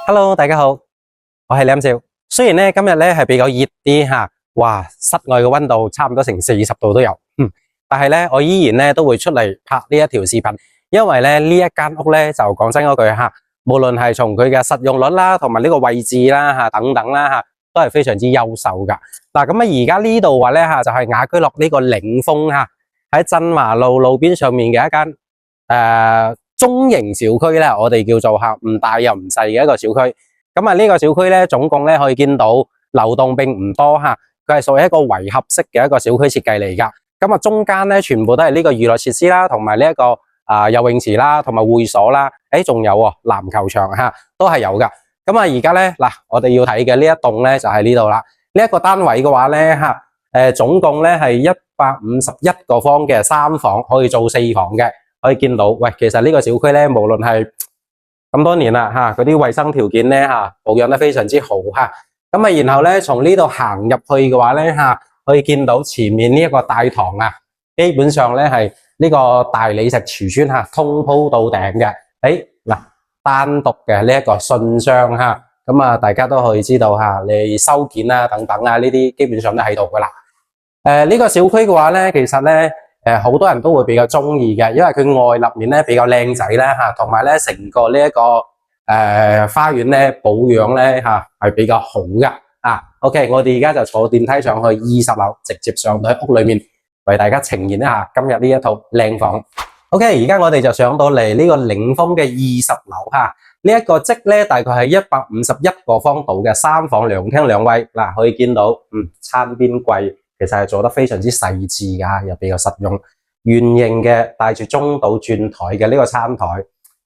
Hello，大家好，我係梁少。雖然咧今日咧係比較熱啲吓，哇，室外嘅溫度差唔多成40度都有，但係咧我依然咧都會出嚟拍呢一條視頻，因為咧呢一間屋咧就講真嗰句吓，無論係從佢嘅實用率啦，同埋呢個位置啦吓等等啦吓，都係非常之優秀噶。嗱咁啊而家呢度話咧吓就係雅居樂呢個領峰吓，喺振華路路邊上面嘅一間中型小區咧，我哋叫做吓唔大又唔細嘅一個小區。咁啊呢個小區咧，總共咧可以見到流動並唔多吓，佢係屬於一個圍合式嘅一個小區設計嚟噶。咁啊中間咧全部都係呢個娛樂設施啦，同埋呢一個游泳池啦，同埋會所啦。仲有籃球場吓，都係有噶。咁啊而家咧嗱，我哋要睇嘅呢一棟咧就係呢度啦。呢一個單位嘅話咧吓，總共咧係151個方嘅3房，可以做4房嘅。可以見到，喂，其實呢個小區咧，無論係咁多年啦吓，嗰啲衛生條件咧吓，保養得非常之好吓。咁啊，然後咧從呢度行入去嘅話咧吓，可以見到前面呢一個大堂啊，基本上咧係呢個大理石瓷磚吓，通鋪到頂嘅。嗱，單獨嘅呢一個信箱吓，咁啊，大家都可以知道吓，你收件啊等等啊呢啲基本上都喺度噶啦。呢個小區嘅話咧，其實咧。好多人都會比較中意嘅，因為佢外立面咧比較靚仔啦吓，同埋咧成個呢一個花園咧保養咧吓係比較好噶。OK， 我哋而家就坐電梯上去20樓，直接上到喺屋裏面為大家呈現一下今日呢一套靚房。OK， 而家我哋就上到嚟呢個領峰嘅20樓吓，呢一個積咧大概係151個方度嘅3房2廳2衛。嗱，可以見到餐邊櫃。其實係做得非常之細緻噶，又比較實用，圓形嘅帶住中島轉台嘅呢個餐台，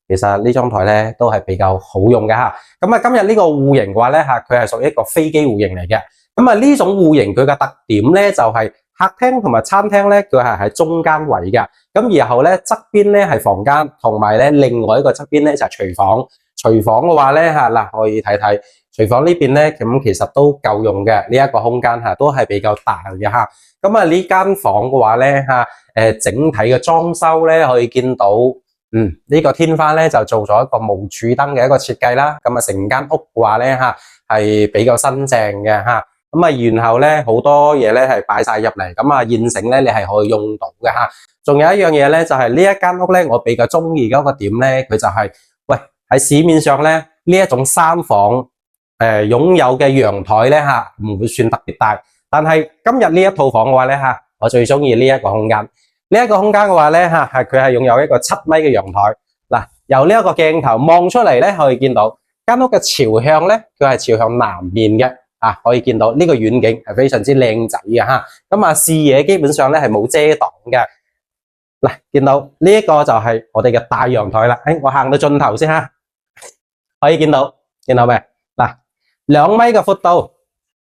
其實呢張台咧都係比較好用嘅吓。咁啊，今日呢個戶型嘅話咧吓，佢係屬於一個飛機戶型嚟嘅。咁啊，呢種戶型佢嘅特點咧就係客廳同埋餐廳咧，佢係喺中間位嘅。咁然後咧側邊咧係房間，同埋咧另外一個側邊咧就係廚房。廚房嘅話咧吓，嗱可以睇睇。廚房呢邊咧，咁其實都夠用嘅，呢一個空間吓，都係比較大嘅吓。咁啊呢間房嘅話咧吓，整體嘅裝修咧可以見到，呢個天花咧就做咗一個無柱燈嘅一個設計啦。咁啊成間屋嘅話咧吓，係比較新淨嘅吓。咁啊然後咧好多嘢咧係擺晒入嚟，咁啊現成咧你係可以用到嘅吓。仲有一樣嘢咧就係呢一間屋咧，我比較中意嘅一個點咧，佢就係喂喺市面上咧呢一種3房。擁有嘅陽台咧吓，唔會算特別大，但係今日呢一套房嘅話咧吓，我最中意呢一個空間。呢一個空間嘅話咧吓，佢係擁有一個7米嘅陽台。嗱，由呢一個鏡頭望出嚟咧，可以見到間屋嘅朝向咧，佢係朝向南面嘅。可以見到呢個遠景係非常之靚仔嘅吓。咁啊，視野基本上咧係冇遮擋嘅。嗱，見到呢一個就係我哋嘅大陽台啦。我行到盡頭先吓，可以見到未？嗱。2米嘅闊度，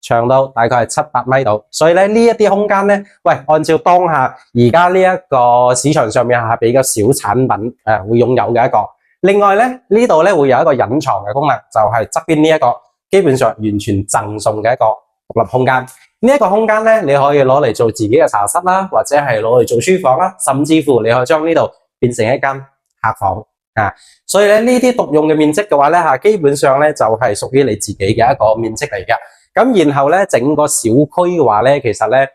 長度大概係7、8米度，所以咧呢一啲空間咧，喂，按照當下而家呢一個市場上面係比較少產品會擁有嘅一個。另外咧呢度咧會有一個隱藏嘅功能，就係側邊呢一個基本上完全贈送嘅一個獨立空間。呢一個空間咧你可以攞嚟做自己嘅茶室啦，或者係攞嚟做書房啦，甚至乎你可以將呢度變成一間客房。所以咧呢啲獨用嘅面積嘅話咧基本上咧就係屬於你自己嘅一個面積嚟嘅。咁然後咧整個小區嘅話咧，其實咧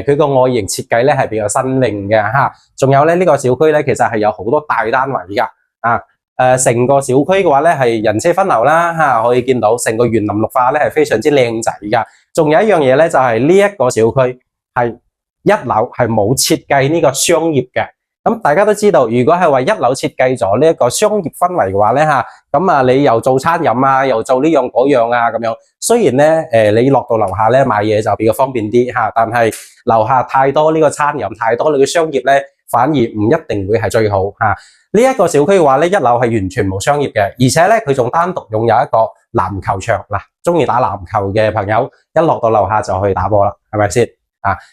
佢個外形設計咧係比較新穎嘅吓。仲有咧呢個小區咧其實係有好多大單位噶。成個小區嘅話咧係人車分流啦吓，可以見到成個園林綠化咧係非常之靚仔噶。仲有一樣嘢咧就係呢一個小區係1樓係冇設計呢個商業嘅。咁大家都知道，如果係為1樓設計咗呢一個商業氛圍嘅話咧吓，咁啊你又做餐飲啊，又做呢樣嗰樣啊咁樣。雖然咧你落到樓下咧買嘢就比較方便啲吓，但係樓下太多呢個餐飲，太多你嘅商業咧，反而唔一定會係最好吓。呢一個小區嘅話咧，1樓係完全冇商業嘅，而且咧佢仲單獨擁有一個籃球場。嗱，中意打籃球嘅朋友一落到樓下就可以打波啦，係咪先？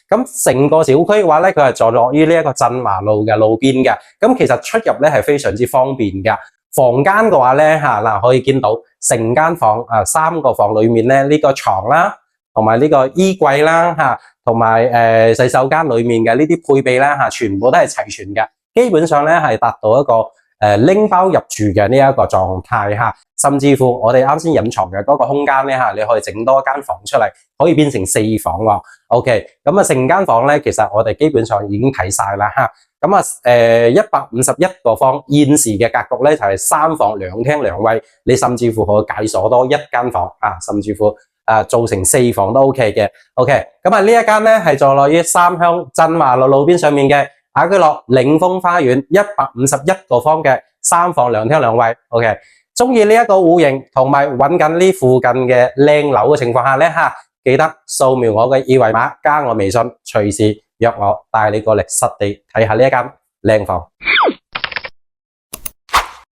咁成個小區嘅話咧，佢係坐落於呢一個振華路嘅路邊嘅。咁其實出入咧係非常之方便嘅。房間嘅話咧嗱，可以見到成間房3個房裏面咧呢個床啦，同埋呢個衣櫃啦同埋洗手間裏面嘅呢啲配備啦全部都係齊全嘅。基本上咧係達到一個拎包入住嘅呢一個狀態嚇，甚至乎我哋啱先隱藏嘅嗰個空間咧嚇，你可以整多間房出嚟，可以變成4房喎。OK，咁啊成間房咧，其實我哋基本上已經睇晒啦嚇。咁啊151個房，現時嘅格局咧就係3房2廳2衛，你甚至乎可以解鎖多一間房啊，甚至乎做成4房都 OK 嘅。OK， 咁啊呢一間咧係坐落於三鄉鎮華路邊上面嘅雅居樂領峰花園，151個方嘅3房2廳2衛。OK， 中意呢一個戶型同埋揾緊呢附近嘅靚樓嘅情況下咧嚇，記得掃描我嘅二維碼，加我微信，隨時約我帶你過嚟實地睇下呢一間靚房。